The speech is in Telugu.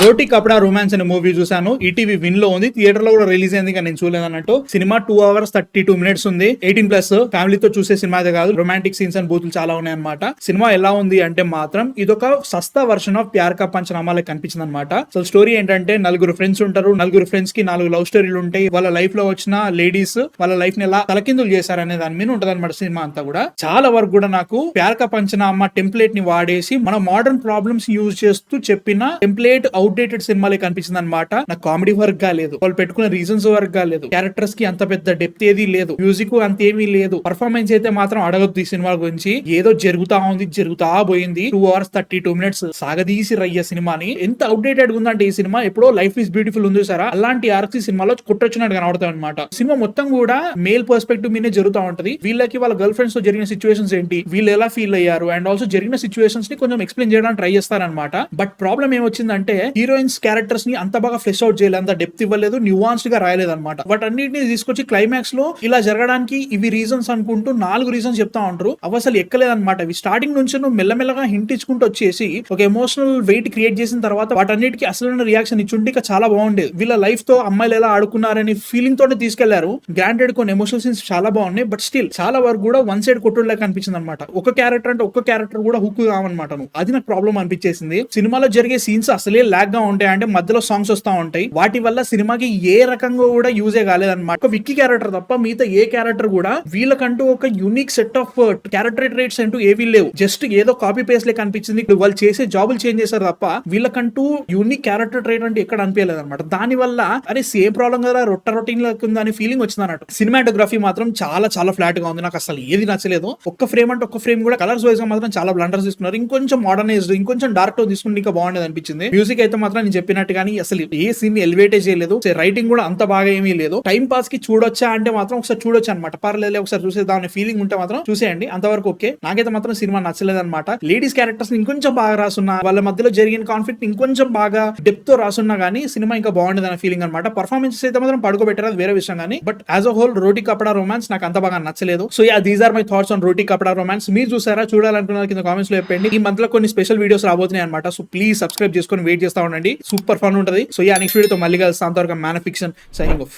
రోటీ కపడా రొమాన్స్ అనే మూవీ చూసాను. ఈటీవీ విన్ లో ఉంది, థియేటర్ లో కూడా రిలీజ్ అయింది కానీ నేను చూడలేదు అన్నట్టు. సినిమా 2 hours 32 minutes ఉంది. 18+ ఫ్యామిలీతో చూసే సినిమా అయితే కాదు. రొమాంటిక్ సీన్స్ అండ్ బూతులు చాలా ఉన్నాయి అనమాట. సినిమా ఎలా ఉంది అంటే మాత్రం ఇదొక సస్తా వర్షన్ ఆఫ్ ప్యార్ కా పంచనామాలకు కనిపించింది అనమాట. సో స్టోరీ ఏంటంటే నలుగురు ఫ్రెండ్స్ ఉంటారు, నలుగురు ఫ్రెండ్స్ కి 4 లవ్ స్టోరీలు ఉంటాయి. వాళ్ళ లైఫ్ లో వచ్చిన లేడీస్ వాళ్ళ లైఫ్ ని ఎలా తలకిందులు చేశారనే దాని మీద ఉంటది అనమాట సినిమా అంతా కూడా. చాలా వరకు కూడా నాకు ప్యార్ కా పంచనామా టెంప్లెట్ ని వాడేసి మన మోడర్న్ ప్రాబ్లమ్స్ యూజ్ చేస్తూ చెప్పిన టెంప్లెట్ అవుట్డేటెడ్ సినిమాలే కనిపించింది అనమాట. నాకు కామెడీ వర్క్ గా లేదు, వాళ్ళు పెట్టుకున్న రీజన్స్ వర్క్ గా లేదు, క్యారెక్టర్స్ కి అంత పెద్ద డెప్త్ ఏది లేదు, మ్యూజిక్ అంతేమీ లేదు, పర్ఫార్మెన్స్ అయితే మాత్రం అడగద్దు ఈ సినిమా గురించి. ఏదో జరుగుతా ఉంది, జరుగుతా పోయింది. 2 hours 32 minutes సాగదీసి రయ్య సినిమాని. ఎంత అవుట్డేటెడ్ ఉందంటే ఈ సినిమా ఎప్పుడో లైఫ్ ఈస్ బ్యూటిఫుల్ ఉంది సారా, అలాంటి ఆర్క్స్ ఈ సినిమాలో కొట్టొచ్చినట్టు కనబడతాయి అనమాట. సినిమా మొత్తం కూడా మేల్ పర్స్పెక్టివ్ మీదే జరుగుతూ ఉంటది. వీళ్ళకి వాళ్ళ గర్ల్ ఫ్రెండ్స్ తో జరిగిన సిచ్యువేషన్స్ ఏంటి, వీళ్ళు ఎలా ఫీల్ అయ్యారు, అండ్ ఆల్సో జరిగిన సిచ్యువేషన్స్ ని కొంచెం ఎక్స్ప్లెయిన్ చేయడానికి ట్రై చేస్తారనమాట. బట్ ప్రాబ్లం ఏమొచ్చిందంటే హీరోయిన్స్ క్యారెక్టర్స్ ని అంత బాగా ఫ్లెష్ అవుట్ చేయలేదు, అంత డెప్త్ ఇవ్వలేదు, న్యూవాన్స్డ్ గా రాయలేదు అనమాట. వాటి అన్నింటినీ తీసుకొచ్చి క్లైమాక్స్ లో ఇలా జరగడానికి ఇవి రీజన్స్ అనుకుంటూ 4 రీజన్స్ చెప్తా ఉంటారు. అవి అసలు ఎక్కలేదన్నమాట. ఇవి స్టార్టింగ్ నుంచి నువ్వు మెల్లమెల్లగా హింట్ ఇచ్చుకుంటూ వచ్చేసి ఒక ఎమోషనల్ వెయిట్ క్రియేట్ చేసిన తర్వాత వాటన్నిటికీ అసలు రియాక్షన్ ఇచ్చుంటే ఇక చాలా బాగుండేది. వీళ్ళ లైఫ్ తో అమ్మాయిలు ఎలా ఆడుకున్నారని ఫీలింగ్ తోనే తీసుకెళ్లారు. గ్రాంటెడ్ కొన్ని ఎమోషనల్ సీన్స్ చాలా బాగున్నాయి, బట్ స్టిల్ చాలా వరకు కూడా వన్ సైడ్ కొట్టుడులా కనిపించింది అనమాట. ఒక క్యారెక్టర్ అంటే ఒక్క క్యారెక్టర్ కూడా హుక్ కావన్నమాట. అది నాకు ప్రాబ్లం అనిపించేసింది. సినిమాలో జరిగే సీన్స్ అసలే లాగ్ గా ఉంటాయి, అంటే మధ్యలో సాంగ్స్ వస్తా ఉంటాయి. వాటి వల్ల సినిమాకి ఏ రకంగా కూడా యూజే కాలేదన్నమాట. ఒక విక్కీ క్యారెక్టర్ తప్ప మిగతా ఏ క్యారెక్టర్ కూడా వీళ్ళకంటూ ఒక unique set of character traits అంటూ ఏవీ లేవు. జస్ట్ ఏదో కాపీ పేస్ట్ లే కనిపించింది. వాళ్ళు చేసే జాబులు చేంజ్ చేశారు తప్ప వీళ్ళకంటూ యూనిక్ క్యారెక్టర్ ట్రేట్ అంటే ఎక్కడ అనిపించలేదు అనమాట. దాని వల్ల అరే సేమ్ ప్రాబ్లం కదా, రొటీన్ ఉందని ఫీలింగ్ వచ్చింది అన్నట్టు. సినిమాటోగ్రఫీ మాత్రం చాలా చాలా ఫ్లాట్ గా ఉంది. నాకు అసలు ఏది నచ్చలేదు. ఒక్క ఫ్రేమ్ అంటే ఒక్క ఫ్రేమ్ కూడా కలర్స్ వైజ్ గా మాత్రం చాలా బ్లండర్స్ తీసుకున్నారు. ఇంకొంచెం మోడర్నైజ్డ్, ఇంకొంచెం డార్క్ టోన్ తీసుకుంటే ఇంకా బాగుండేది అనిపించింది. మ్యూజిక్ అయితే మాత్రం నేను చెప్పినట్టు కానీ అసలు ఏ సీన్ ఎలివేటే చేయలేదు. రైటింగ్ కూడా అంత బాగా ఏమీ లేదు. టైం పాస్ కి చూడొచ్చా అంటే మాత్రం ఒకసారి చూడొచ్చు అనమాట. పర్లేదు ఒకసారి చూసేద్దాం అనే ఫీలింగ్ ఉంటే మాత్రం చూసేయండి, అంతవరకు ఓకే. నాకైతే మాత్రం సినిమా నచ్చలేదు అనమాట. లేడీస్ క్యారెక్టర్స్ ఇంకొంచెం బాగా రాసున్నా, వాళ్ళ మధ్యలో జరిగిన కాన్ఫ్లిక్ట్ ఇంకొంచెం బాగా డెప్త్ తో రాసున్నా గానీ సినిమా ఇంకా బాగుండేది అనే ఫీలింగ్ అనమాట. పర్ఫార్మెన్సెస్ అయితే మాత్రం పడుకోబెట్టారు, అది వేరే విషయం కానీ. But as a whole Roti Kapda Romance నాకు అంత బాగా నచ్చలేదు. So yeah, these are my thoughts on Roti Kapda Romance. మీరు చూసారా, చూడాలనుకున్నారు కింద కామెంట్స్ లో చెప్పండి. ఈ మంత్ లో కొన్ని స్పెషల్ వీడియోస్ రాబోతున్నాయి అనమాట. సో ప్లీజ్ సబ్స్క్రైబ్ చేసుకొని వెయిట్ చేస్తా ఉండండి. సూపర్ ఫన్ ఉంటుంది. సో యా, నెక్స్ట్ వీడియోతో మళ్ళీ కలుస్తాం. అంతవరకు man of fiction signing off.